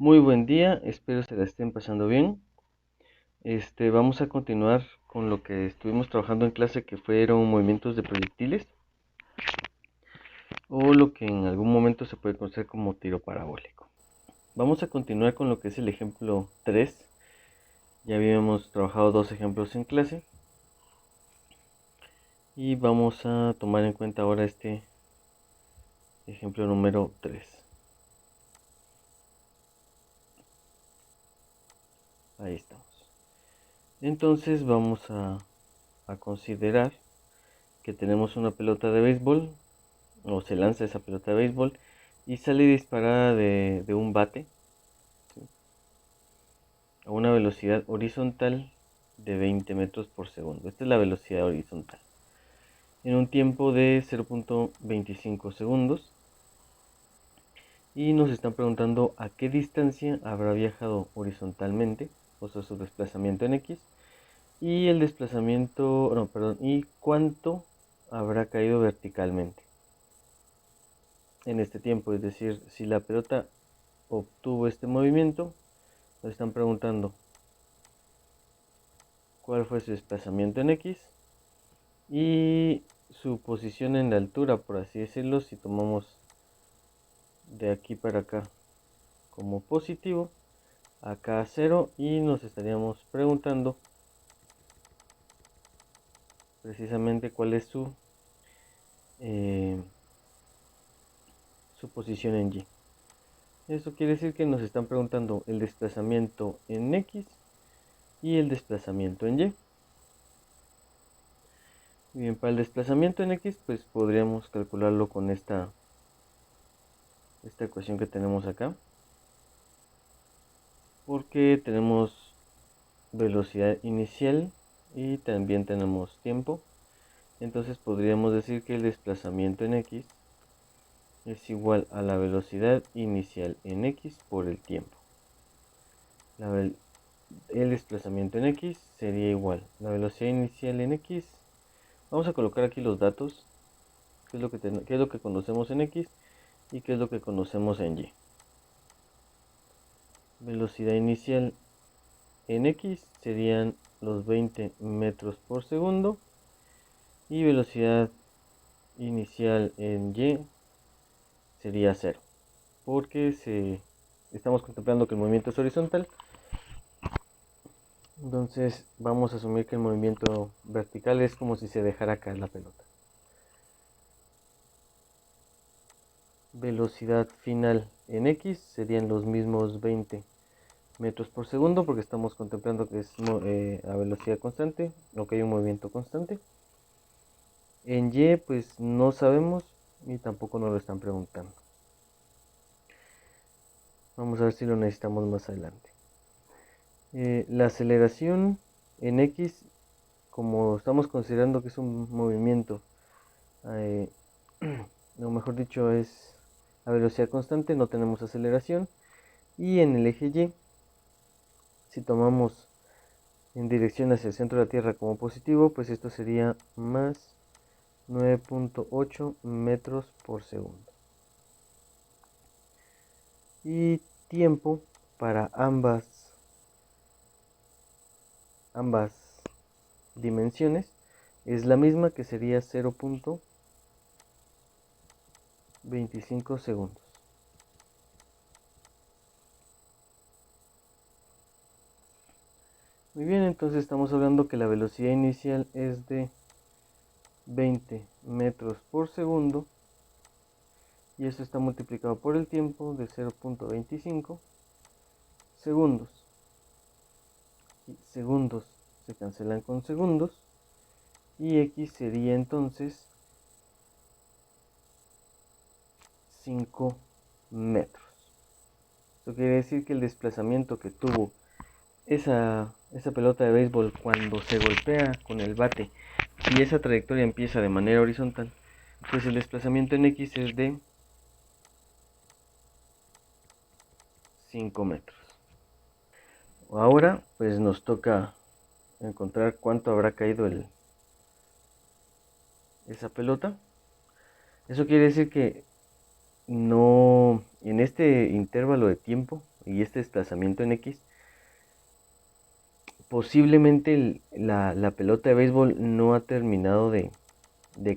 Muy buen día, espero se la estén pasando bien. Vamos a continuar con lo que estuvimos trabajando en clase, que fueron movimientos de proyectiles, o lo que en algún momento se puede conocer como tiro parabólico. Vamos a continuar con lo que es el ejemplo 3. Ya habíamos trabajado dos ejemplos en clase y vamos a tomar en cuenta ahora este ejemplo número 3. Ahí estamos. Entonces vamos a considerar que tenemos una pelota de béisbol, o se lanza esa pelota de béisbol y sale disparada de un bate, ¿sí?, a una velocidad horizontal de 20 metros por segundo. Esta es la velocidad horizontal. En un tiempo de 0.25 segundos. Y nos están preguntando a qué distancia habrá viajado horizontalmente, o sea, su desplazamiento en X, y el desplazamiento, no, perdón, y cuánto habrá caído verticalmente en este tiempo. Es decir, si la pelota obtuvo este movimiento, nos están preguntando cuál fue su desplazamiento en X y su posición en la altura, por así decirlo. Si tomamos de aquí para acá como positivo, acá 0, y nos estaríamos preguntando precisamente cuál es eh, su posición en Y. Eso quiere decir que nos están preguntando el desplazamiento en X y el desplazamiento en Y. Bien, para el desplazamiento en X, pues podríamos calcularlo con esta ecuación que tenemos acá, porque tenemos velocidad inicial y también tenemos tiempo. Entonces podríamos decir que el desplazamiento en X es igual a la velocidad inicial en X por el tiempo. El desplazamiento en X sería igual la velocidad inicial en X. Vamos a colocar aquí los datos, qué es lo que conocemos en X y qué es lo que conocemos en Y. Velocidad inicial en X serían los 20 metros por segundo, y velocidad inicial en Y sería 0, porque estamos contemplando que el movimiento es horizontal. Entonces vamos a asumir que el movimiento vertical es como si se dejara caer la pelota. Velocidad final en X serían los mismos 20 metros por segundo, porque estamos contemplando que es a velocidad constante, o que hay un movimiento constante. En Y pues no sabemos y tampoco nos lo están preguntando. Vamos a ver si lo necesitamos más adelante. La aceleración en X, como estamos considerando que es un movimiento, o mejor dicho, es a velocidad constante, no tenemos aceleración. Y en el eje Y, si tomamos en dirección hacia el centro de la Tierra como positivo, pues esto sería más 9.8 metros por segundo. Y tiempo para ambas dimensiones es la misma, que sería 0.25 segundos. Muy bien, entonces estamos hablando que la velocidad inicial es de 20 metros por segundo, y eso está multiplicado por el tiempo de 0.25 segundos. Y segundos se cancelan con segundos, y X sería entonces 5 metros. Esto quiere decir que el desplazamiento que tuvo esa pelota de béisbol cuando se golpea con el bate y esa trayectoria empieza de manera horizontal, pues el desplazamiento en X es de 5 metros. Ahora pues nos toca encontrar cuánto habrá caído esa pelota. Eso quiere decir que no, en este intervalo de tiempo y este desplazamiento en X, posiblemente la pelota de béisbol no ha terminado de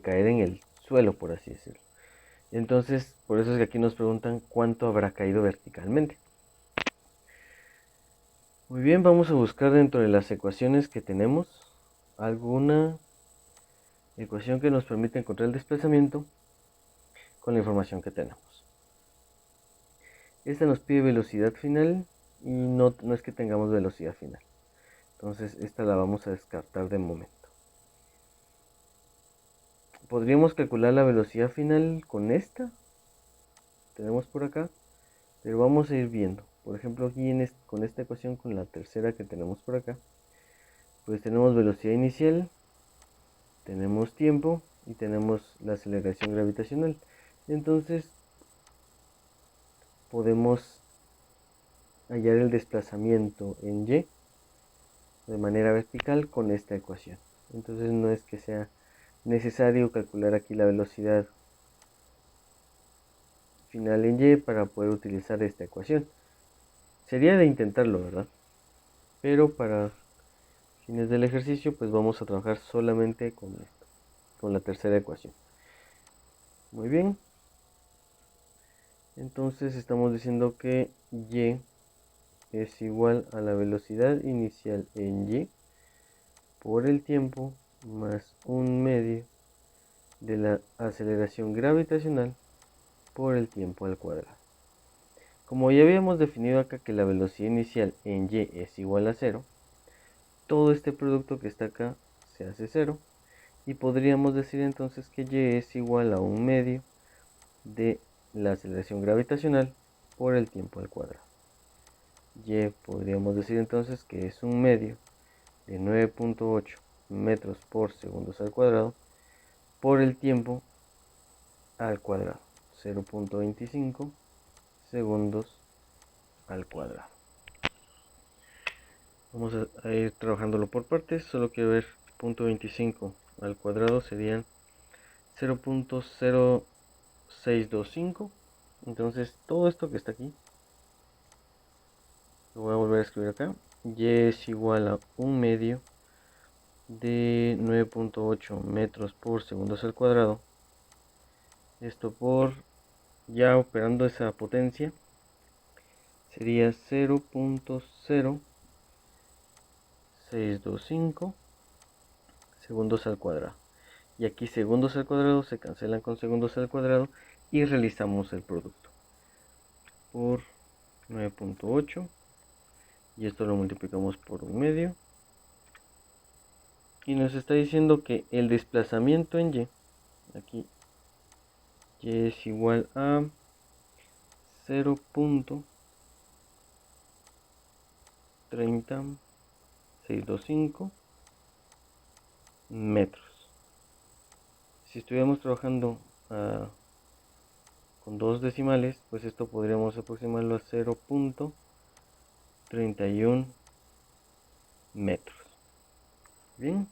caer en el suelo, por así decirlo. Entonces, por eso es que aquí nos preguntan cuánto habrá caído verticalmente. Muy bien, vamos a buscar dentro de las ecuaciones que tenemos alguna ecuación que nos permita encontrar el desplazamiento con la información que tenemos. Esta nos pide velocidad final y no es que tengamos velocidad final. Entonces esta la vamos a descartar de momento. Podríamos calcular la velocidad final con esta. Tenemos por acá. Pero vamos a ir viendo. Por ejemplo aquí con esta ecuación, con la tercera que tenemos por acá. Pues tenemos velocidad inicial. Tenemos tiempo. Y tenemos la aceleración gravitacional. Entonces podemos hallar el desplazamiento en Y de manera vertical con esta ecuación. Entonces no es que sea necesario calcular aquí la velocidad final en Y para poder utilizar esta ecuación. Sería de intentarlo, ¿verdad? Pero para fines del ejercicio pues vamos a trabajar solamente con esto, con la tercera ecuación. Muy bien. Entonces estamos diciendo que Y es igual a la velocidad inicial en Y por el tiempo más un medio de la aceleración gravitacional por el tiempo al cuadrado. Como ya habíamos definido acá que la velocidad inicial en Y es igual a 0, todo este producto que está acá se hace 0 y podríamos decir entonces que Y es igual a un medio de la aceleración gravitacional por el tiempo al cuadrado. Y podríamos decir entonces que es un medio de 9.8 metros por segundos al cuadrado por el tiempo al cuadrado, 0.25 segundos al cuadrado. Vamos a ir trabajándolo por partes. Solo quiero ver 0.25 al cuadrado serían 0.0625. Entonces todo esto que está aquí lo voy a volver a escribir acá. Y es igual a un medio de 9.8 metros por segundos al cuadrado. Esto por, ya operando esa potencia, sería 0.0625 segundos al cuadrado. Y aquí segundos al cuadrado se cancelan con segundos al cuadrado y realizamos el producto por 9.8 y esto lo multiplicamos por un medio y nos está diciendo que el desplazamiento en Y, aquí Y es igual a 0.30625 metros. Si estuviéramos trabajando con dos decimales, pues esto podríamos aproximarlo a 0.31 metros. Bien,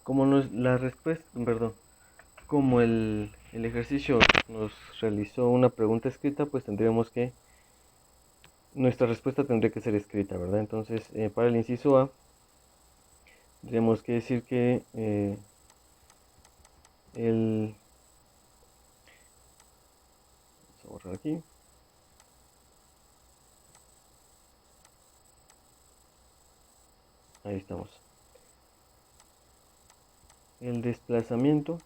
como la respuesta, perdón, como el ejercicio nos realizó una pregunta escrita, pues tendríamos que, nuestra respuesta tendría que ser escrita, ¿verdad? Entonces, para el inciso A, tendríamos que decir que vamos a borrar aquí. Ahí estamos. El desplazamiento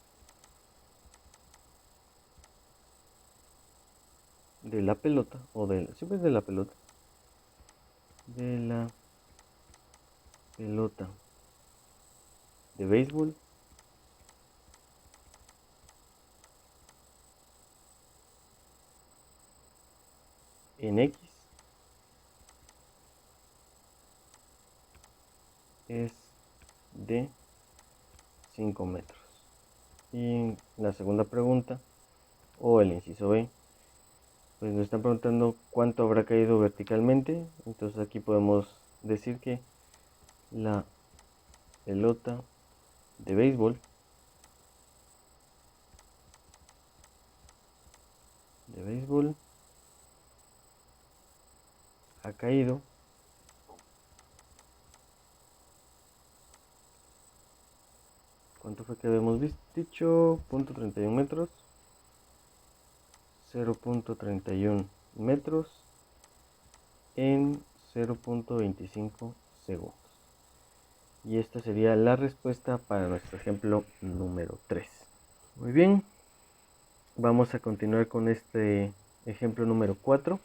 de la pelota, o siempre es de la pelota de béisbol en X es de 5 metros. Y la segunda pregunta, o el inciso B, pues nos están preguntando cuánto habrá caído verticalmente. Entonces aquí podemos decir que la pelota de béisbol ha caído. ¿Cuánto fue que habíamos dicho? 0.31 metros. 0.31 metros en 0.25 segundos. Y esta sería la respuesta para nuestro ejemplo número 3. Muy bien, vamos a continuar con este ejemplo número 4.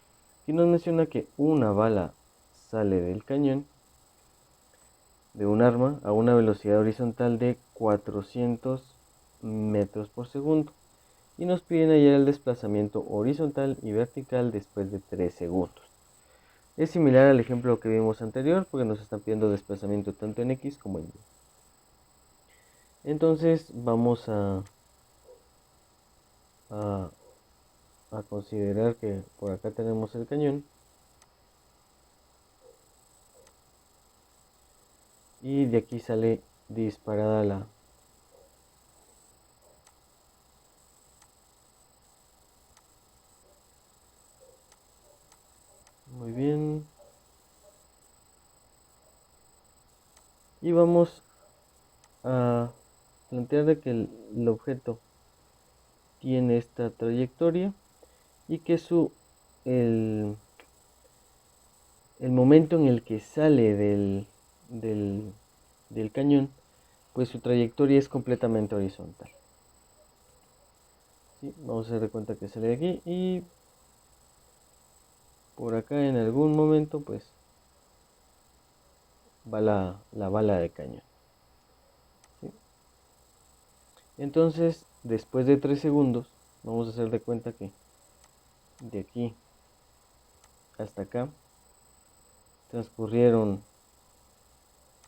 Y nos menciona que una bala sale del cañón de un arma a una velocidad horizontal de 400 metros por segundo. Y nos piden hallar el desplazamiento horizontal y vertical después de 3 segundos. Es similar al ejemplo que vimos anterior porque nos están pidiendo desplazamiento tanto en X como en Y. Entonces vamos a considerar que por acá tenemos el cañón y de aquí sale disparada la muy bien, y vamos a plantear de que el objeto tiene esta trayectoria y que el, el momento en el que sale del cañón, pues su trayectoria es completamente horizontal. ¿Sí? Vamos a hacer de cuenta que sale de aquí y por acá en algún momento pues va la bala de cañón. ¿Sí? Entonces, después de 3 segundos, vamos a hacer de cuenta que de aquí hasta acá transcurrieron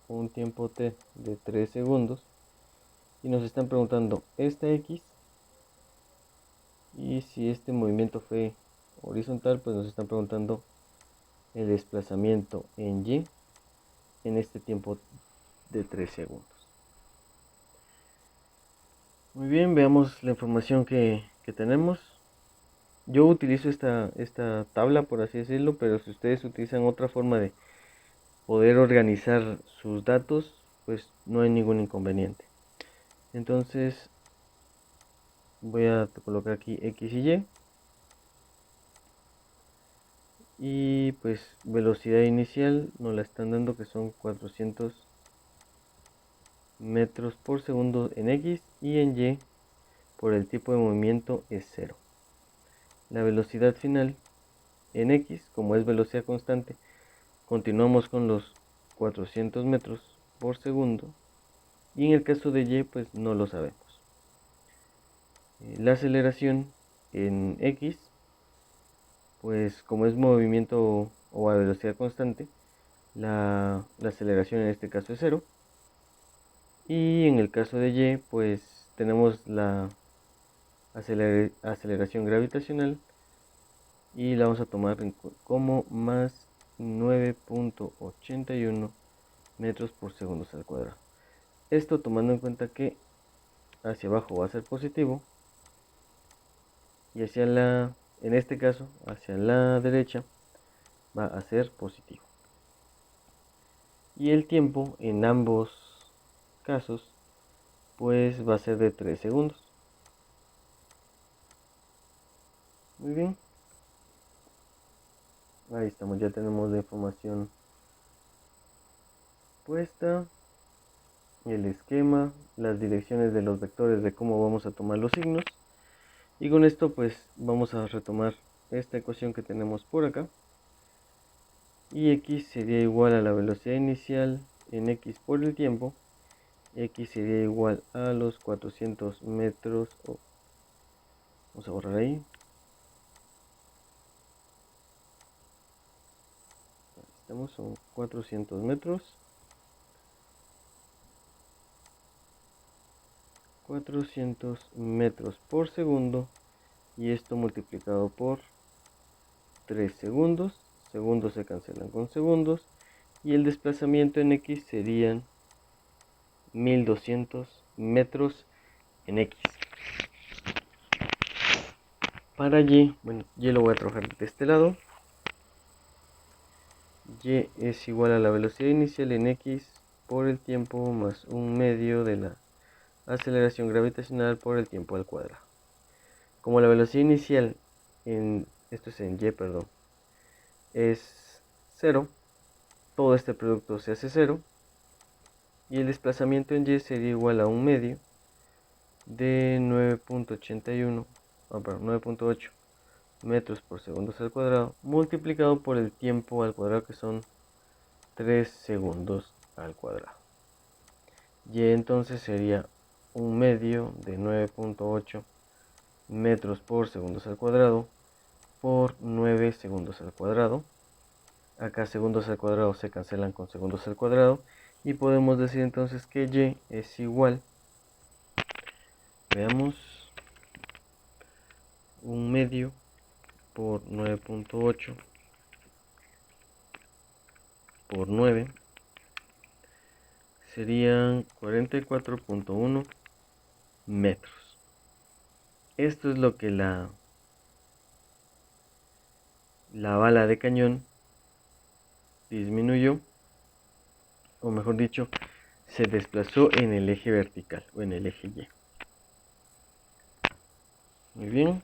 un tiempo t de 3 segundos y nos están preguntando esta x, y si este movimiento fue horizontal, pues nos están preguntando el desplazamiento en y en este tiempo de 3 segundos. Muy bien, veamos la información que tenemos. Yo utilizo esta tabla, por así decirlo, pero si ustedes utilizan otra forma de poder organizar sus datos, pues no hay ningún inconveniente. Entonces voy a colocar aquí X y pues velocidad inicial nos la están dando que son 400 metros por segundo en X, y en Y por el tipo de movimiento es 0. La velocidad final en X, como es velocidad constante, continuamos con los 400 metros por segundo, y en el caso de Y pues no lo sabemos. La aceleración en X, pues como es movimiento o a velocidad constante, la aceleración en este caso es 0. Y en el caso de Y, pues tenemos la aceleración gravitacional y la vamos a tomar como más 9.81 metros por segundo al cuadrado. Esto tomando en cuenta que hacia abajo va a ser positivo y en este caso, hacia la derecha va a ser positivo. Y el tiempo en ambos casos pues va a ser de 3 segundos. Muy bien. Ahí estamos, ya tenemos la información puesta, el esquema, las direcciones de los vectores de cómo vamos a tomar los signos. Y con esto pues vamos a retomar esta ecuación que tenemos por acá. Y x sería igual a la velocidad inicial en x por el tiempo. X sería igual a los 400 metros. Vamos a borrar ahí. Estamos, son 400 metros. 400 metros por segundo, y esto multiplicado por 3 segundos. Segundos se cancelan con segundos, y el desplazamiento en X serían 1200 metros en X. Para Y, bueno, Y lo voy a trabajar de este lado. y es igual a la velocidad inicial en x por el tiempo más un medio de la aceleración gravitacional por el tiempo al cuadrado. Como la velocidad inicial esto es en y, perdón, es 0, todo este producto se hace 0 y el desplazamiento en y sería igual a un medio de 9.8 metros por segundo al cuadrado multiplicado por el tiempo al cuadrado, que son 3 segundos al cuadrado. Y entonces sería un medio de 9.8 metros por segundo al cuadrado por 9 segundos al cuadrado. Acá segundos al cuadrado se cancelan con segundos al cuadrado y podemos decir entonces que y es igual, veamos, un medio por 9.8 por 9 serían 44.1 metros. Esto es lo que la bala de cañón disminuyó, o mejor dicho, se desplazó en el eje vertical o en el eje Y. Muy bien.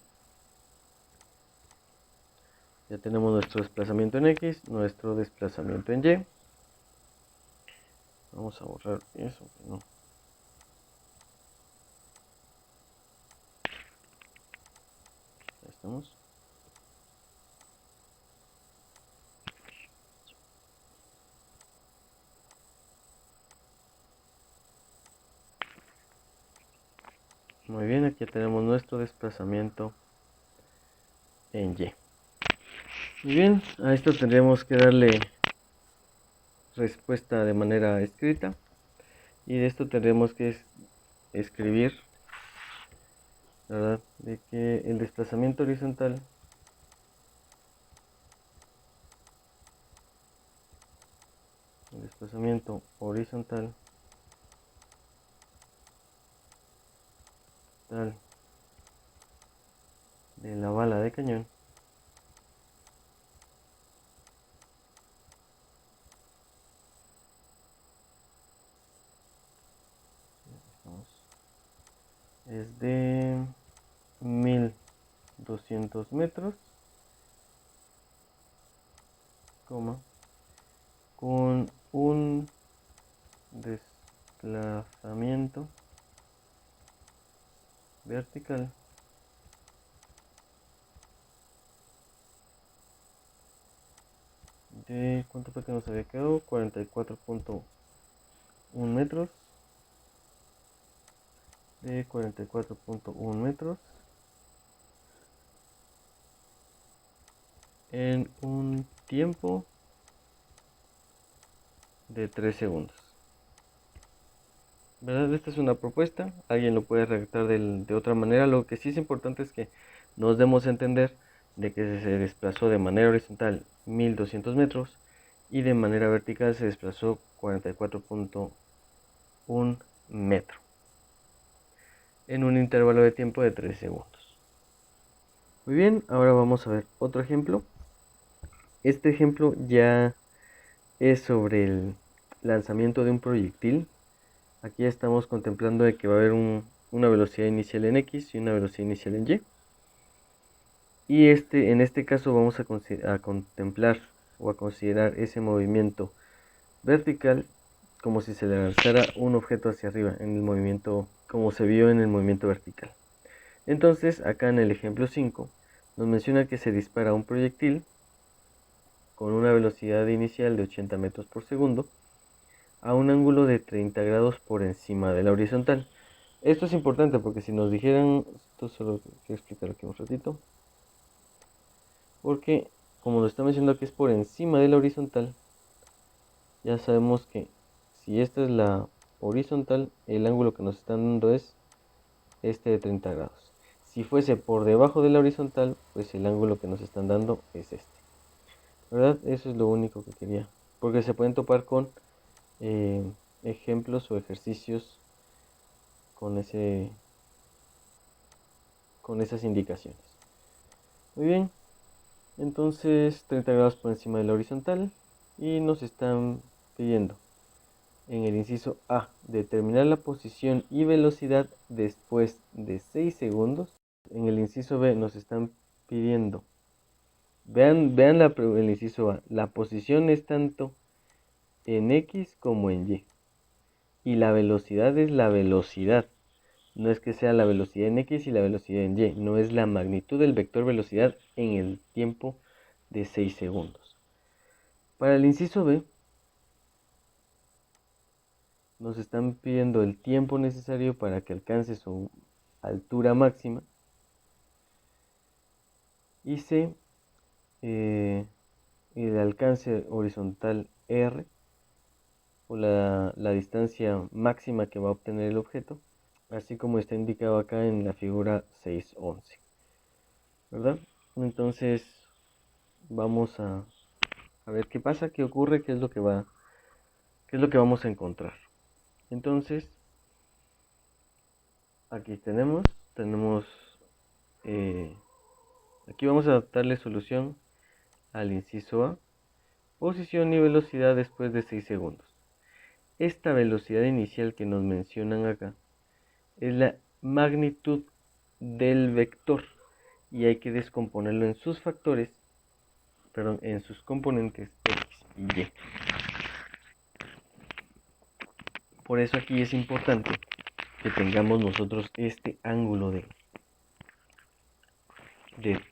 Ya tenemos nuestro desplazamiento en X, nuestro desplazamiento en Y. Vamos a borrar eso, no. Ya estamos. Muy bien, aquí tenemos nuestro desplazamiento en Y. Muy bien, a esto tendremos que darle respuesta de manera escrita. Y de esto tendremos que escribir, ¿verdad?, de que el desplazamiento horizontal tal de la bala de cañón es de 1200 metros, con un desplazamiento vertical de, ¿cuánto fue que nos había quedado? 44.1 metros, de 44.1 metros en un tiempo de 3 segundos. ¿Verdad? Esta es una propuesta, alguien lo puede redactar de otra manera. Lo que sí es importante es que nos demos a entender de que se desplazó de manera horizontal 1200 metros y de manera vertical se desplazó 44.1 metro en un intervalo de tiempo de 3 segundos. Muy bien, ahora vamos a ver otro ejemplo. Este ejemplo ya es sobre el lanzamiento de un proyectil. Aquí estamos contemplando de que va a haber una velocidad inicial en X y una velocidad inicial en Y. Y en este caso vamos a contemplar o a considerar ese movimiento vertical como si se le lanzara un objeto hacia arriba en el movimiento, como se vio en el movimiento vertical. Entonces, acá en el ejemplo 5 nos menciona que se dispara un proyectil con una velocidad inicial de 80 metros por segundo a un ángulo de 30 grados por encima de la horizontal. Esto es importante porque si nos dijeran, esto solo quiero explicar aquí un ratito, porque como lo está mencionando que es por encima de la horizontal, ya sabemos que si esta es la horizontal, el ángulo que nos están dando es este de 30 grados. Si fuese por debajo de la horizontal, pues el ángulo que nos están dando es este. ¿Verdad? Eso es lo único que quería. Porque se pueden topar con ejemplos o ejercicios con esas indicaciones. Muy bien. Entonces 30 grados por encima de la horizontal y nos están pidiendo en el inciso A determinar la posición y velocidad después de 6 segundos. En el inciso B nos están pidiendo, vean el inciso A, la posición es tanto en X como en Y. Y la velocidad es la velocidad. No es que sea la velocidad en X y la velocidad en Y. No es la magnitud del vector velocidad en el tiempo de 6 segundos. Para el inciso B, nos están pidiendo el tiempo necesario para que alcance su altura máxima. Y C, el alcance horizontal R, o la distancia máxima que va a obtener el objeto, así como está indicado acá en la figura 6.11, ¿verdad? Entonces vamos a ver qué pasa, qué ocurre, qué es lo que vamos a encontrar. Entonces aquí tenemos aquí vamos a darle solución al inciso A, posición y velocidad después de 6 segundos. Esta velocidad inicial que nos mencionan acá es la magnitud del vector y hay que descomponerlo en sus factores, perdón, en sus componentes X y Y. Por eso aquí es importante que tengamos nosotros este ángulo de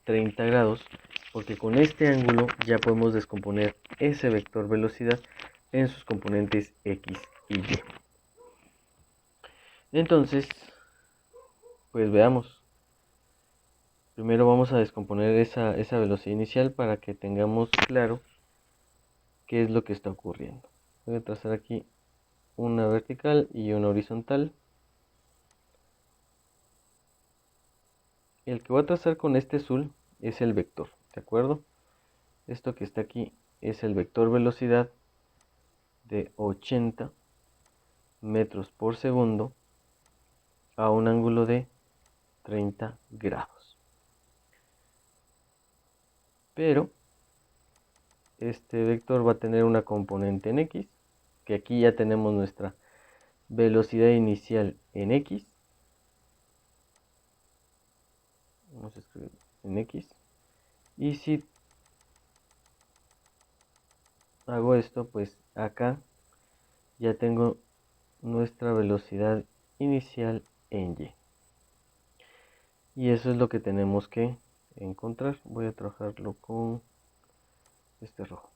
30 grados, porque con este ángulo ya podemos descomponer ese vector velocidad en sus componentes X y Y. Entonces, pues veamos. Primero vamos a descomponer esa velocidad inicial para que tengamos claro qué es lo que está ocurriendo. Voy a trazar aquí una vertical y una horizontal. El que voy a trazar con este azul es el vector, ¿de acuerdo? Esto que está aquí es el vector velocidad de 80 metros por segundo a un ángulo de 30 grados. Pero este vector va a tener una componente en X, que aquí ya tenemos nuestra velocidad inicial en X. Vamos a escribir en X. Y si hago esto, pues acá ya tengo nuestra velocidad inicial en Y. Y eso es lo que tenemos que encontrar. Voy a trabajarlo con este rojo.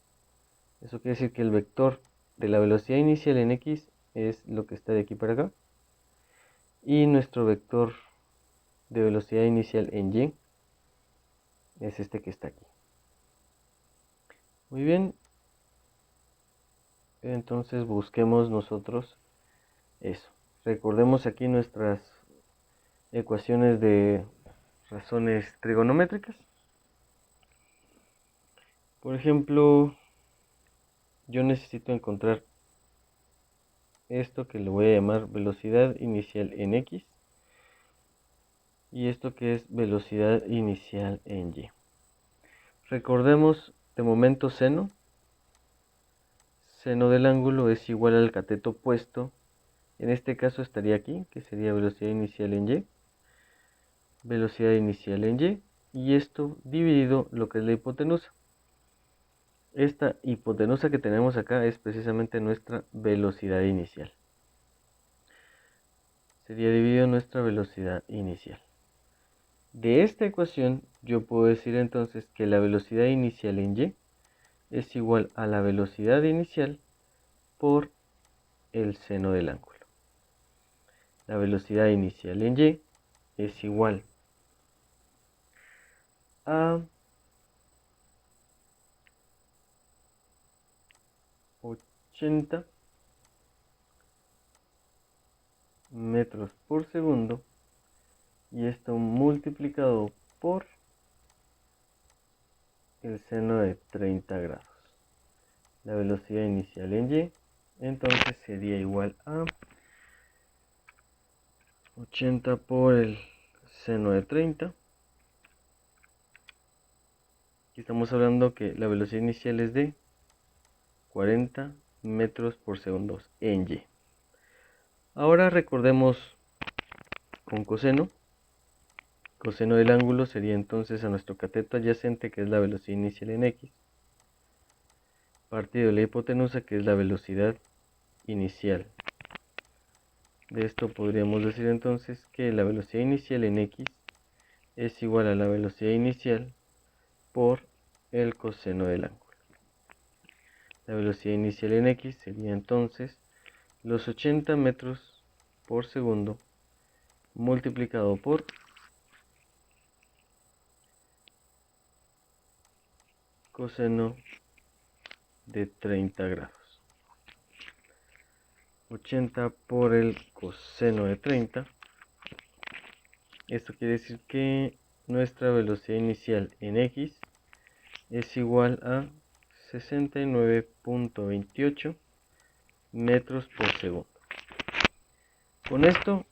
Eso quiere decir que el vector de la velocidad inicial en X es lo que está de aquí para acá. Y nuestro vector de velocidad inicial en Y es este que está aquí. Muy bien. Entonces busquemos nosotros eso. Recordemos aquí nuestras ecuaciones de razones trigonométricas. Por ejemplo, yo necesito encontrar esto que le voy a llamar velocidad inicial en X y esto que es velocidad inicial en Y. Recordemos de momento seno del ángulo es igual al cateto opuesto. En este caso estaría aquí, que sería velocidad inicial en Y, velocidad inicial en Y, y esto dividido lo que es la hipotenusa. Esta hipotenusa que tenemos acá es precisamente nuestra velocidad inicial. Sería dividido nuestra velocidad inicial. De esta ecuación yo puedo decir entonces que la velocidad inicial en Y es igual a la velocidad inicial por el seno del ángulo. La velocidad inicial en Y es igual a 80 metros por segundo y esto multiplicado por el seno de 30 grados. La velocidad inicial en Y entonces sería igual a 80 por el seno de 30. Aquí estamos hablando que la velocidad inicial es de 40 metros por segundo en Y. Ahora recordemos con coseno. Coseno del ángulo sería entonces a nuestro cateto adyacente, que es la velocidad inicial en X, partido de la hipotenusa, que es la velocidad inicial. De esto podríamos decir entonces que la velocidad inicial en X es igual a la velocidad inicial por el coseno del ángulo. La velocidad inicial en X sería entonces los 80 metros por segundo multiplicado por coseno de 30 grados. 80 por el coseno de 30. Esto quiere decir que nuestra velocidad inicial en X es igual a 69.28 metros por segundo. Con esto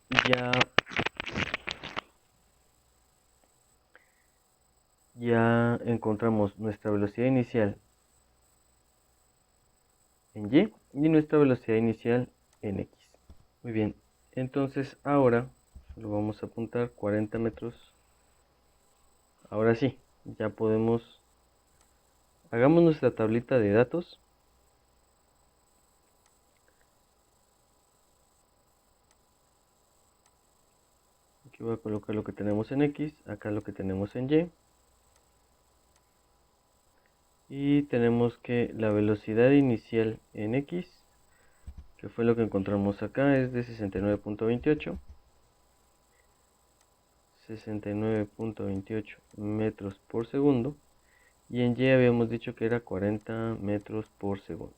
ya encontramos nuestra velocidad inicial en Y y nuestra velocidad inicial en X. Muy bien, entonces ahora lo vamos a apuntar 40 metros. Ahora sí, ya podemos, hagamos nuestra tablita de datos. Aquí voy a colocar lo que tenemos en X, acá lo que tenemos en Y. Y tenemos que la velocidad inicial en X, que fue lo que encontramos acá, es de 69.28. 69.28 metros por segundo. Y en Y habíamos dicho que era 40 metros por segundo.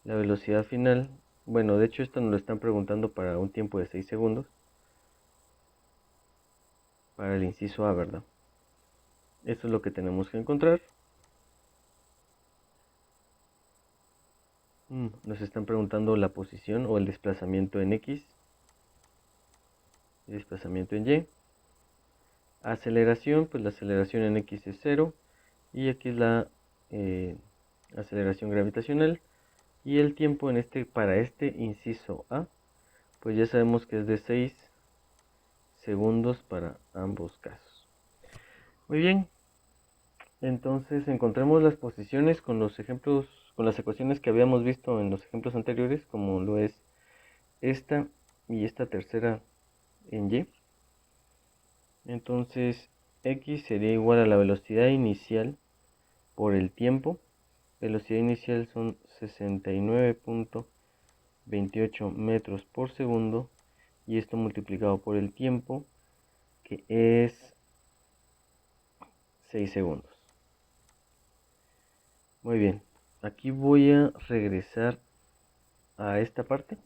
La velocidad final, bueno, de hecho esto nos lo están preguntando para un tiempo de 6 segundos. Para el inciso A, ¿verdad? Esto es lo que tenemos que encontrar. Nos están preguntando la posición o el desplazamiento en X. El desplazamiento en Y. Aceleración, pues la aceleración en X es 0. Y aquí es la aceleración gravitacional. Y el tiempo para este inciso A, pues ya sabemos que es de 6 segundos para ambos casos. Muy bien. Entonces encontremos las posiciones con los ejemplos, con las ecuaciones que habíamos visto en los ejemplos anteriores, como lo es esta y esta tercera en Y. Entonces X sería igual a la velocidad inicial por el tiempo. Velocidad inicial son 69.28 metros por segundo, y esto multiplicado por el tiempo, que es 6 segundos. Muy bien, aquí voy a regresar a esta parte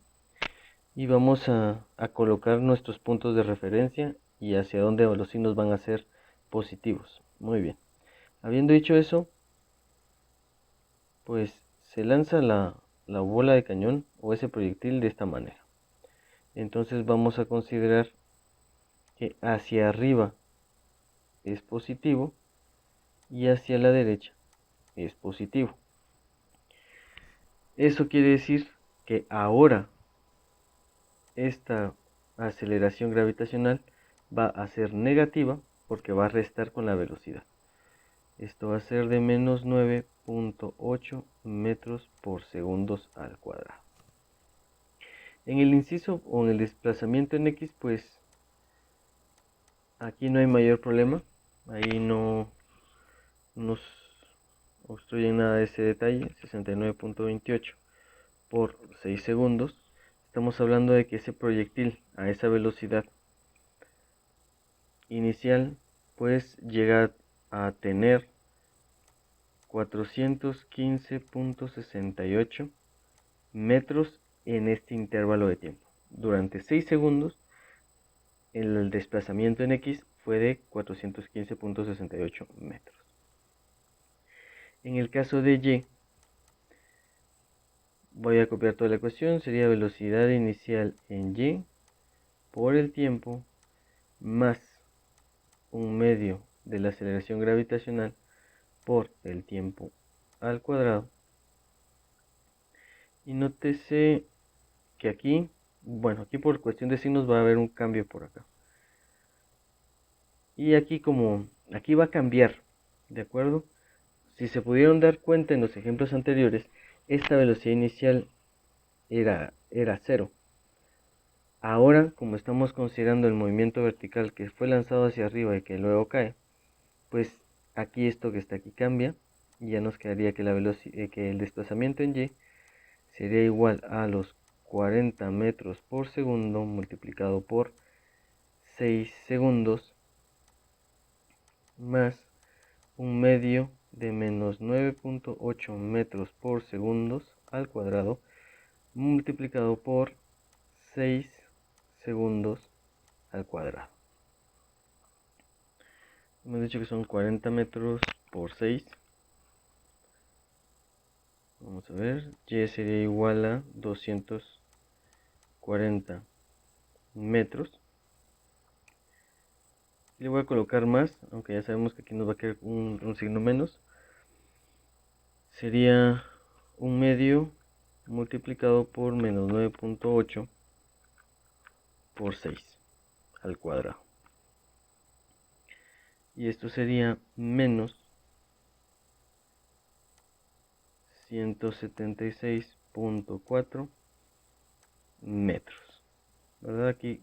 y vamos a colocar nuestros puntos de referencia y hacia dónde los signos van a ser positivos. Muy bien, habiendo dicho eso, pues se lanza la bola de cañón o ese proyectil de esta manera. Entonces vamos a considerar que hacia arriba es positivo y hacia la derecha es positivo. Eso quiere decir que ahora esta aceleración gravitacional va a ser negativa porque va a restar con la velocidad. Esto va a ser de menos 9.8 metros por segundos al cuadrado. En el inciso o en el desplazamiento en X, pues aquí no hay mayor problema. Ahí no nos obstruye nada de ese detalle. 69.28 por 6 segundos. Estamos hablando de que ese proyectil a esa velocidad inicial pues llega a tener 415.68 metros en este intervalo de tiempo. Durante 6 segundos el desplazamiento en X fue de 415.68 metros. En el caso de Y, voy a copiar toda la ecuación, sería velocidad inicial en Y por el tiempo más un medio de la aceleración gravitacional por el tiempo al cuadrado, Y nótese que aquí, bueno, aquí por cuestión de signos va a haber un cambio por acá. Y aquí aquí va a cambiar, ¿de acuerdo? Si se pudieron dar cuenta en los ejemplos anteriores, esta velocidad inicial era 0. Ahora, como estamos considerando el movimiento vertical que fue lanzado hacia arriba y que luego cae, pues aquí esto que está aquí cambia y ya nos quedaría que que el desplazamiento en y sería igual a los 40 metros por segundo multiplicado por 6 segundos más un medio de menos 9.8 metros por segundo al cuadrado multiplicado por 6 segundos al cuadrado. Hemos dicho que son 40 metros por 6. Vamos a ver, y sería igual a 240 metros. Le voy a colocar más, aunque ya sabemos que aquí nos va a quedar un signo menos. Sería un medio multiplicado por menos 9.8 por 6 al cuadrado. Y esto sería menos 176.4 metros. ¿Verdad? Aquí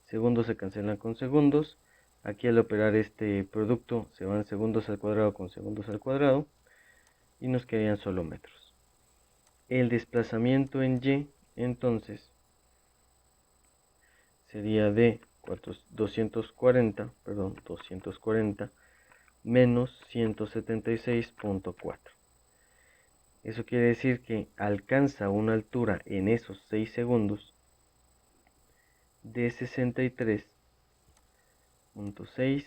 segundos se cancelan con segundos. Aquí al operar este producto se van segundos al cuadrado con segundos al cuadrado y nos quedarían solo metros. El desplazamiento en y entonces sería de 240 menos 176.4. Eso quiere decir que alcanza una altura en esos 6 segundos de 63.6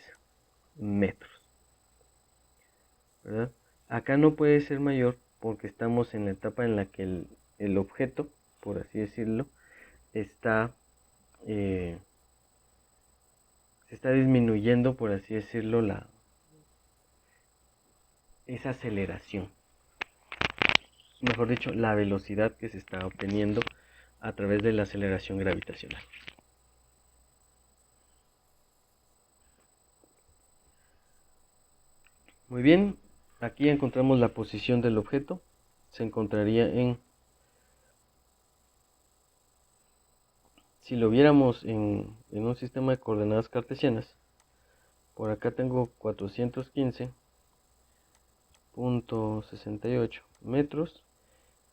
metros. ¿Verdad? Acá no puede ser mayor porque estamos en la etapa en la que el objeto, por así decirlo, está se está disminuyendo, por así decirlo, esa aceleración. Mejor dicho, la velocidad que se está obteniendo a través de la aceleración gravitacional. Muy bien, aquí encontramos la posición del objeto. Se encontraría si lo viéramos en un sistema de coordenadas cartesianas, por acá tengo 415.68 metros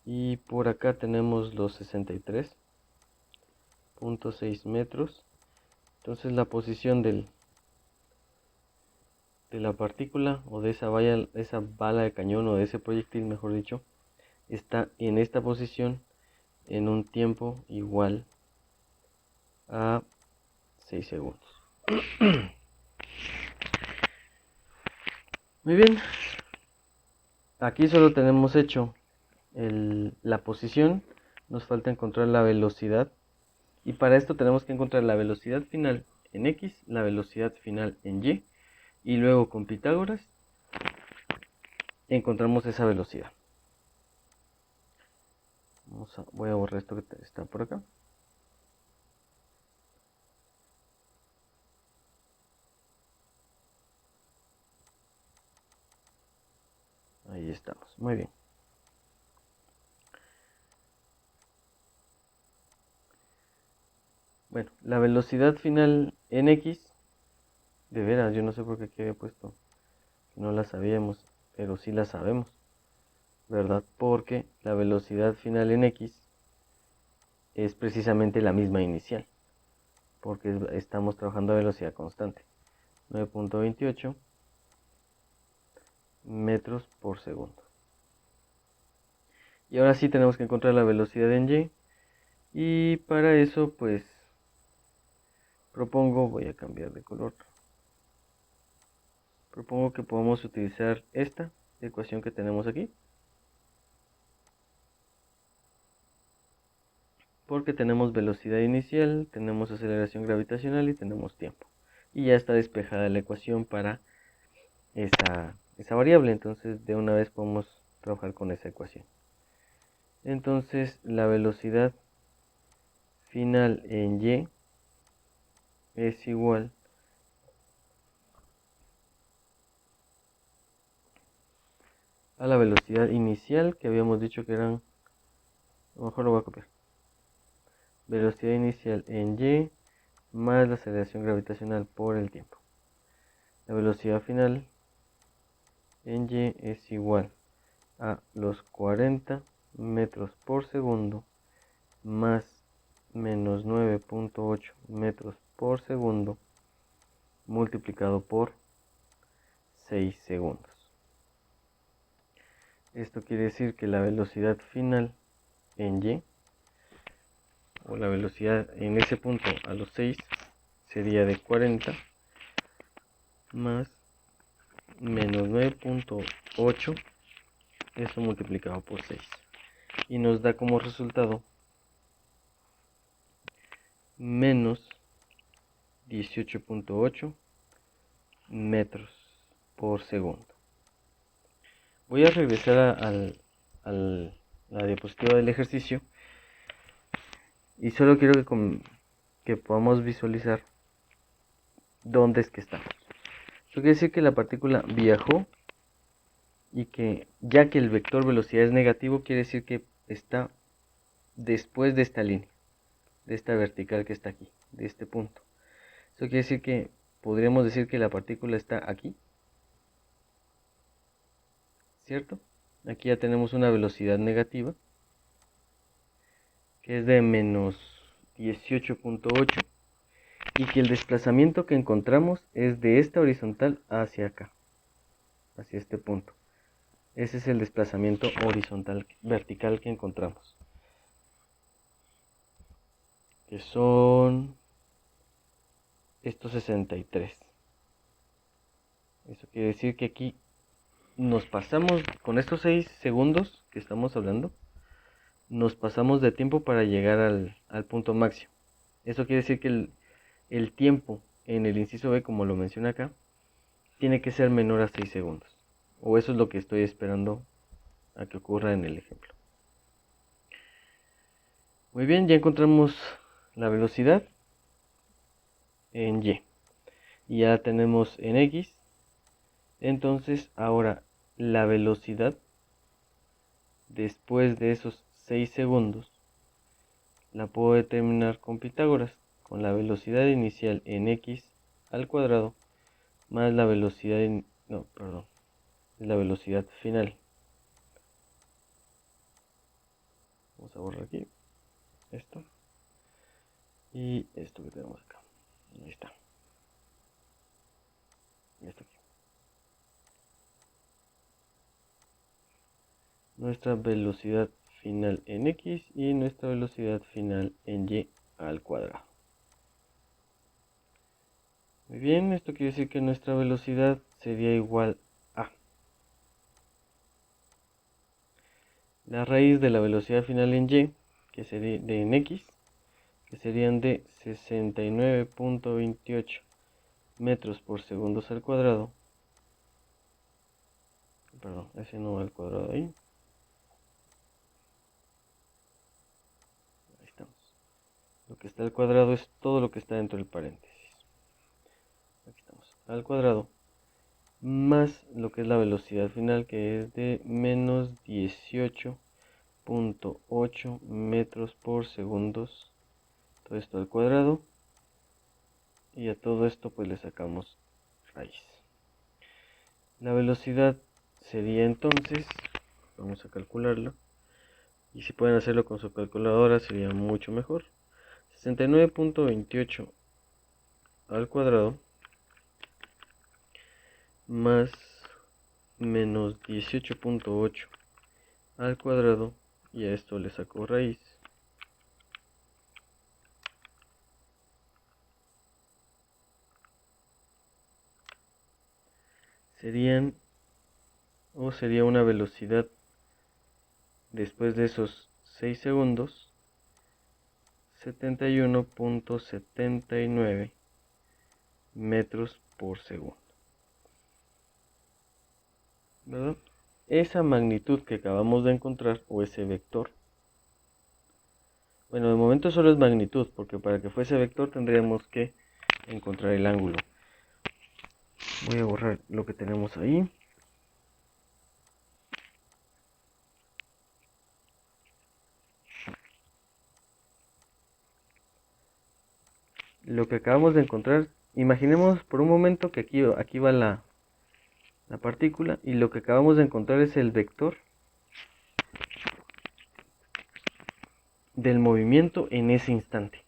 y por acá tenemos los 63.6 metros. Entonces la posición de la partícula o de esa bala de cañón o de ese proyectil, mejor dicho, está en esta posición en un tiempo igual a 6 segundos. Muy bien, aquí solo tenemos hecho la posición, nos falta encontrar la velocidad y para esto tenemos que encontrar la velocidad final en X, la velocidad final en y luego con Pitágoras encontramos esa velocidad. Voy a borrar esto que está por acá. Ahí estamos, muy bien. Bueno, la velocidad final en X, de veras, yo no sé por qué había puesto, no la sabíamos, pero sí la sabemos, ¿verdad? Porque la velocidad final en X es precisamente la misma inicial, porque estamos trabajando a velocidad constante, 9.28 metros por segundo. Y ahora sí tenemos que encontrar la velocidad en y, y para eso pues voy a cambiar de color, propongo que podamos utilizar esta ecuación que tenemos aquí, porque tenemos velocidad inicial, tenemos aceleración gravitacional y tenemos tiempo. Y ya está despejada la ecuación para esa variable, entonces de una vez podemos trabajar con esa ecuación. Entonces la velocidad final en y es igual a la velocidad inicial, que habíamos dicho que eran, a lo mejor lo voy a copiar, velocidad inicial en y más la aceleración gravitacional por el tiempo. La velocidad final en y es igual a los 40 metros por segundo más menos 9.8 metros por segundo multiplicado por 6 segundos. Esto quiere decir que la velocidad final en y, o la velocidad en ese punto a los 6, sería de 40 más menos 9.8, eso multiplicado por 6. Y nos da como resultado menos 18.8 metros por segundo. Voy a regresar a la diapositiva del ejercicio y solo quiero que podamos visualizar dónde es que estamos. Eso quiere decir que la partícula viajó y que ya que el vector velocidad es negativo, quiere decir que está después de esta línea, de esta vertical que está aquí, de este punto. Eso quiere decir que podríamos decir que la partícula está aquí, ¿cierto? Aquí ya tenemos una velocidad negativa, que es de menos 18.8, y que el desplazamiento que encontramos es de esta horizontal hacia acá, hacia este punto. Ese es el desplazamiento horizontal vertical que encontramos, que son estos 63. Eso quiere decir que aquí nos pasamos, con estos 6 segundos que estamos hablando, nos pasamos de tiempo para llegar al punto máximo. Eso quiere decir que el tiempo en el inciso B, como lo menciona acá, tiene que ser menor a 6 segundos. O eso es lo que estoy esperando a que ocurra en el ejemplo. Muy bien, ya encontramos la velocidad en y. Y ya tenemos en x. Entonces ahora la velocidad después de esos 6 segundos la puedo determinar con Pitágoras, con la velocidad inicial en x al cuadrado más la velocidad la velocidad final. Vamos a borrar aquí esto y esto que tenemos acá. Ahí está. Y esto aquí. Nuestra velocidad final en x y nuestra velocidad final en y al cuadrado. Muy bien, esto quiere decir que nuestra velocidad sería igual a la raíz de la velocidad final en y, que sería en x, que serían de 69.28 metros por segundo al cuadrado. Perdón, ese no va al cuadrado ahí. Ahí estamos. Lo que está al cuadrado es todo lo que está dentro del paréntesis. Aquí estamos. Al cuadrado más lo que es la velocidad final, que es de menos 18.8 metros por segundo. Todo esto al cuadrado. Y a todo esto pues le sacamos raíz. La velocidad sería entonces, vamos a calcularlo, y si pueden hacerlo con su calculadora sería mucho mejor. 69.28 al cuadrado más menos 18.8 al cuadrado, y a esto le saco raíz. Sería una velocidad después de esos 6 segundos, 71.79 metros por segundo, ¿verdad? Esa magnitud que acabamos de encontrar, o ese vector, Bueno, de momento solo es magnitud, porque para que fuese vector tendríamos que encontrar el ángulo. Voy a borrar lo que tenemos ahí. Lo que acabamos de encontrar, imaginemos por un momento que aquí va la partícula, y lo que acabamos de encontrar es el vector del movimiento en ese instante,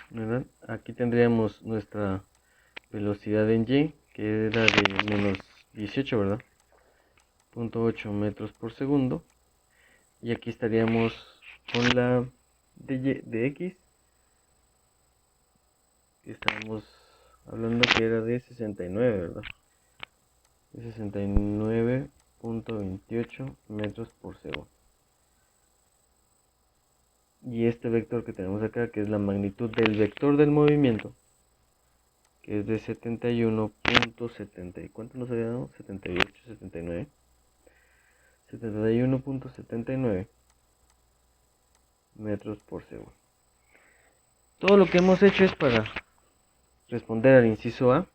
¿verdad? Aquí tendríamos nuestra velocidad en y, que era de menos 18, ¿verdad? 0.8 metros por segundo. Y aquí estaríamos con la de x, que estábamos hablando que era de 69, ¿verdad? De 69.28 metros por segundo. Y este vector que tenemos acá, que es la magnitud del vector del movimiento, que es de 71.70. ¿Cuánto nos había dado? 78, 79. 71.79 metros por segundo. Todo lo que hemos hecho es para responder al inciso A.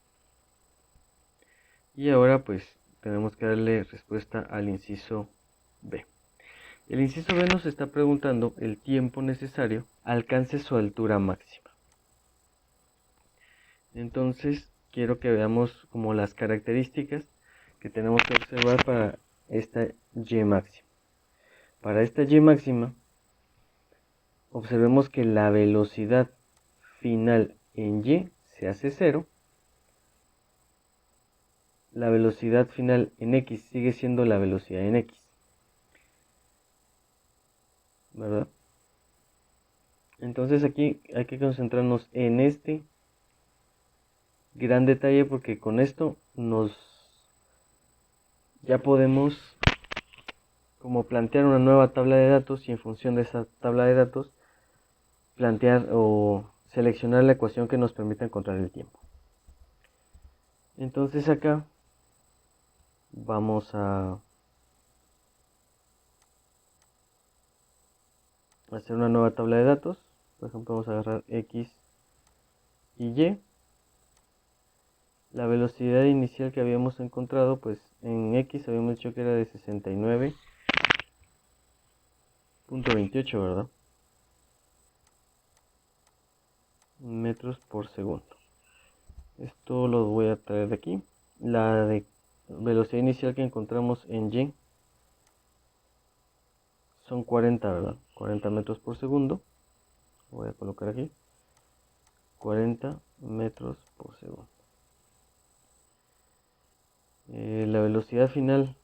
Y ahora pues tenemos que darle respuesta al inciso B. El inciso B nos está preguntando el tiempo necesario alcance su altura máxima. Entonces quiero que veamos como las características que tenemos que observar para esta y máxima. Para esta y máxima, observemos que la velocidad final en y se hace 0. La velocidad final en x sigue siendo la velocidad en x, ¿verdad? Entonces aquí hay que concentrarnos en este gran detalle, porque con esto ya podemos como plantear una nueva tabla de datos, y en función de esa tabla de datos plantear o seleccionar la ecuación que nos permita encontrar el tiempo. Entonces acá vamos a hacer una nueva tabla de datos. Por ejemplo, vamos a agarrar x y y. La velocidad inicial que habíamos encontrado, pues en x habíamos dicho que era de 69.28, ¿verdad? Metros por segundo. Esto lo voy a traer de aquí. La de velocidad inicial que encontramos en y son 40, ¿verdad? 40 metros por segundo. Voy a colocar aquí 40 metros por segundo. La velocidad final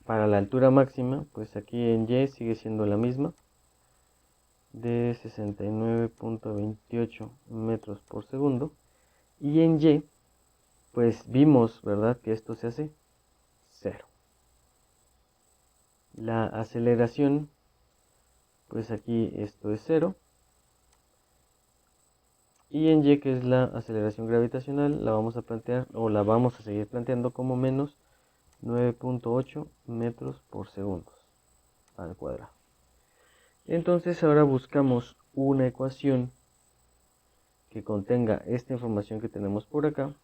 para la altura máxima, pues aquí en y sigue siendo la misma, de 69.28 metros por segundo. Y en y, pues vimos, ¿verdad?, que esto se hace 0. La aceleración, pues aquí esto es 0. Y en y, que es la aceleración gravitacional, la vamos a plantear, o la vamos a seguir planteando, como menos 9.8 metros por segundo al cuadrado. Entonces ahora buscamos una ecuación que contenga esta información que tenemos por acá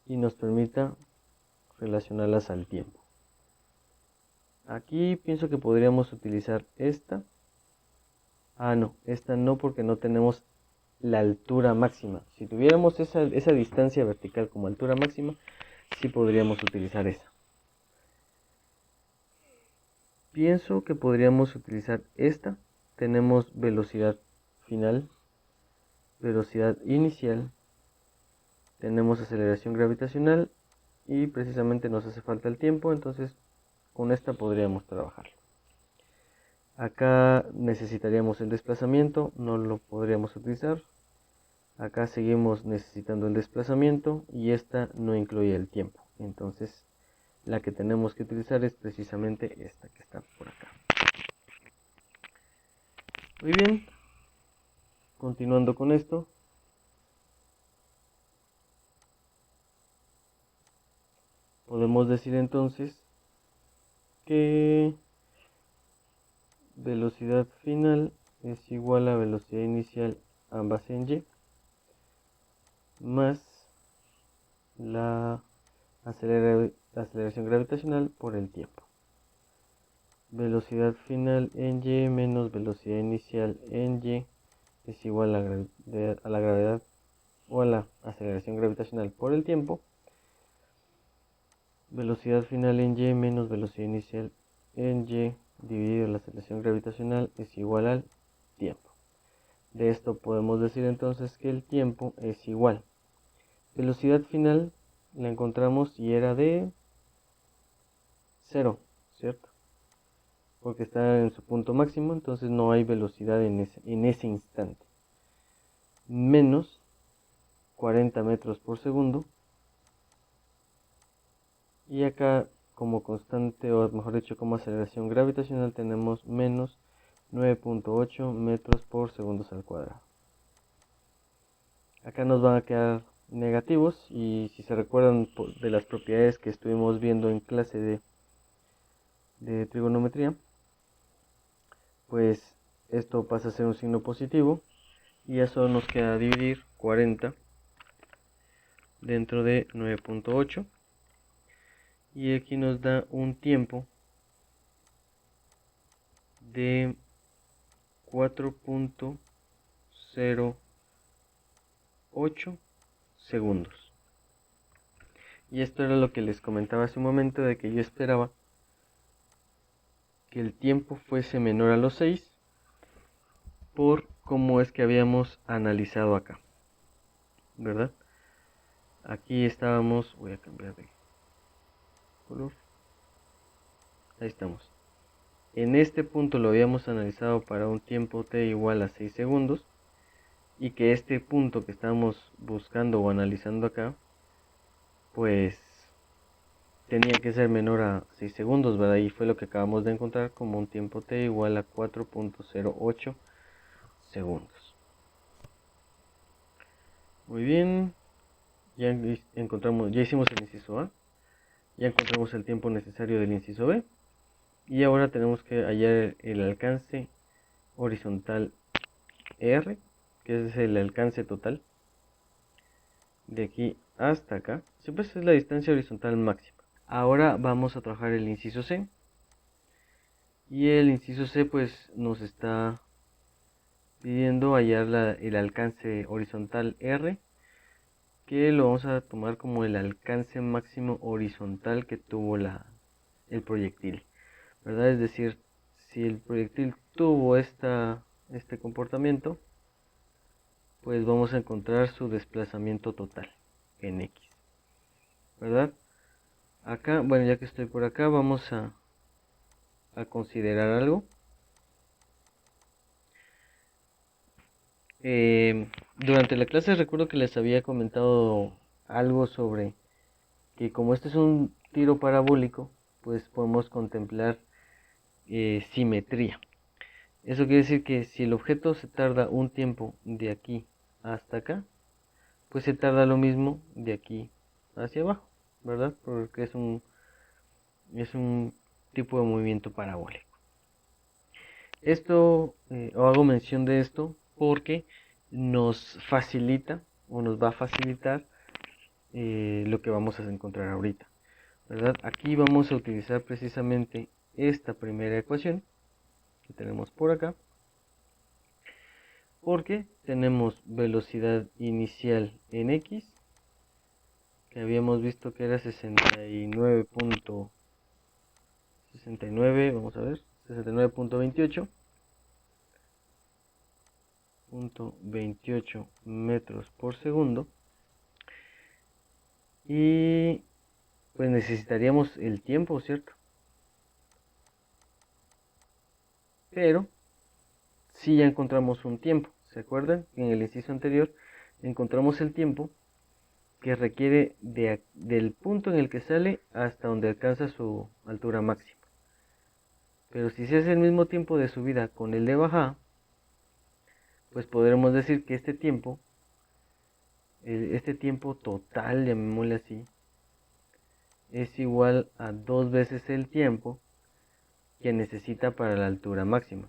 y nos permita relacionarlas al tiempo. Aquí pienso que podríamos utilizar esta. No, esta no, porque no tenemos la altura máxima. Si tuviéramos esa distancia vertical como altura máxima, sí podríamos utilizar esa. Pienso que podríamos utilizar esta. Tenemos velocidad final, velocidad inicial, tenemos aceleración gravitacional y precisamente nos hace falta el tiempo, entonces con esta podríamos trabajar. Acá necesitaríamos el desplazamiento, no lo podríamos utilizar. Acá seguimos necesitando el desplazamiento y esta no incluye el tiempo. Entonces la que tenemos que utilizar es precisamente esta que está por acá. Muy bien, continuando con esto. Podemos decir entonces que velocidad final es igual a velocidad inicial ambas en y más la aceleración gravitacional por el tiempo. Velocidad final en y menos velocidad inicial en y es igual a la gravedad o a la aceleración gravitacional por el tiempo. Velocidad final en y menos velocidad inicial en y dividido la aceleración gravitacional es igual al tiempo. De esto podemos decir entonces que el tiempo es igual. Velocidad final la encontramos y era de 0, ¿cierto? Porque está en su punto máximo, entonces no hay velocidad en ese instante. Menos 40 metros por segundo. Y acá como constante, o mejor dicho como aceleración gravitacional, tenemos menos 9.8 metros por segundos al cuadrado. Acá nos van a quedar negativos, y si se recuerdan de las propiedades que estuvimos viendo en clase de trigonometría, pues esto pasa a ser un signo positivo y eso nos queda dividir 40 dentro de 9.8, y aquí nos da un tiempo de 4.08 segundos. Y esto era lo que les comentaba hace un momento, de que yo esperaba que el tiempo fuese menor a los 6 por cómo es que habíamos analizado acá, ¿verdad? Aquí estábamos, voy a cambiar de color, ahí estamos. En este punto lo habíamos analizado para un tiempo t igual a 6 segundos, y que este punto que estamos buscando o analizando acá, pues tenía que ser menor a 6 segundos, ¿verdad? Y fue lo que acabamos de encontrar como un tiempo t igual a 4.08 segundos. Muy bien, ya hicimos el inciso A, ya encontramos el tiempo necesario del inciso B, y ahora tenemos que hallar el alcance horizontal R, que es el alcance total de aquí hasta acá. Siempre es la distancia horizontal máxima. Ahora vamos a trabajar el inciso C, y el inciso C pues nos está pidiendo hallar el alcance horizontal R, que lo vamos a tomar como el alcance máximo horizontal que tuvo el proyectil, ¿verdad? Es decir, si el proyectil tuvo este comportamiento, pues vamos a encontrar su desplazamiento total en X, ¿verdad? Acá, bueno, ya que estoy por acá, vamos a considerar algo. Durante la clase recuerdo que les había comentado algo sobre que como este es un tiro parabólico, pues podemos contemplar simetría. Eso quiere decir que si el objeto se tarda un tiempo de aquí hasta acá, pues se tarda lo mismo de aquí hacia abajo, ¿verdad? Porque es un tipo de movimiento parabólico. Esto, o hago mención de esto porque nos facilita o nos va a facilitar lo que vamos a encontrar ahorita, ¿verdad? Aquí vamos a utilizar precisamente esta primera ecuación que tenemos por acá, porque tenemos velocidad inicial en X, que habíamos visto que era 69.69, vamos a ver, 69.28 metros por segundo, y pues necesitaríamos el tiempo, ¿cierto? Pero si ya encontramos un tiempo, ¿se acuerdan? En el inciso anterior encontramos el tiempo que requiere del punto en el que sale hasta donde alcanza su altura máxima. Pero si se hace el mismo tiempo de subida con el de bajada, pues podremos decir que este tiempo total, llamémosle así, es igual a 2 veces el tiempo que necesita para la altura máxima,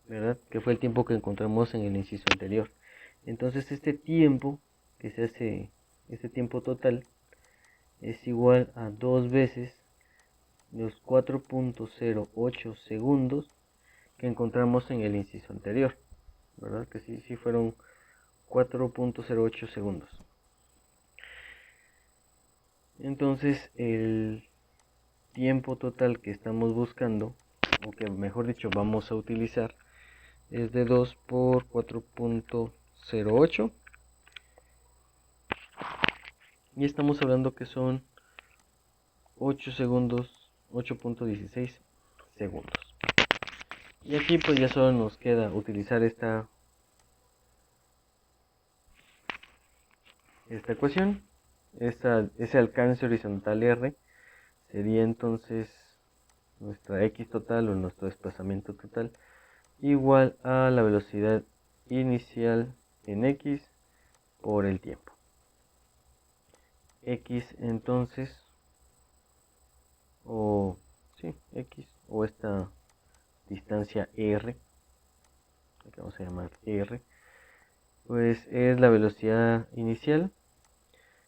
¿verdad? Que fue el tiempo que encontramos en el inciso anterior. Entonces este tiempo que se hace, este tiempo total, es igual a 2 veces los 4.08 segundos que encontramos en el inciso anterior, ¿verdad? Que sí fueron 4.08 segundos. Entonces el tiempo total que estamos buscando, o que mejor dicho vamos a utilizar, es de 2 por 4.08, y estamos hablando que son 8 segundos, 8.16 segundos. Y aquí pues ya solo nos queda utilizar esta ecuación. Ese alcance horizontal R sería entonces nuestra X total o nuestro desplazamiento total igual a la velocidad inicial en X por el tiempo. X entonces, X o esta distancia R, que vamos a llamar R, pues es la velocidad inicial,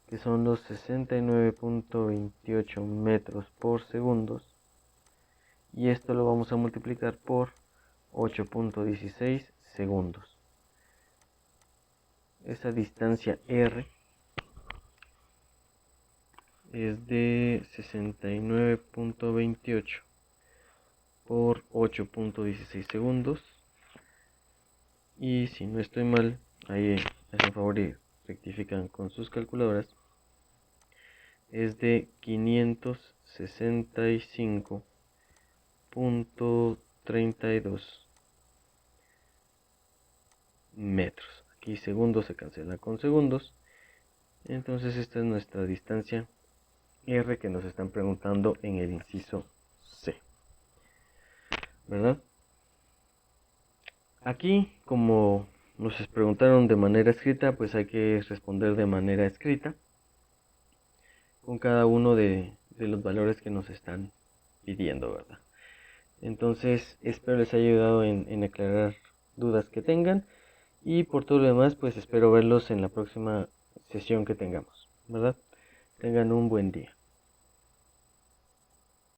que son los 69.28 metros por segundo, y esto lo vamos a multiplicar por 8.16 segundos. Esa distancia R es de 69.28 por 8.16 segundos, y si no estoy mal, ahí hacen favor y rectifican con sus calculadoras, es de 565.32 metros. Aquí segundos se cancela con segundos, entonces esta es nuestra distancia R que nos están preguntando en el inciso C, ¿verdad? Aquí, como nos preguntaron de manera escrita, pues hay que responder de manera escrita con cada uno de los valores que nos están pidiendo, ¿verdad? Entonces espero les haya ayudado en aclarar dudas que tengan, y por todo lo demás pues espero verlos en la próxima sesión que tengamos, ¿verdad? Tengan un buen día.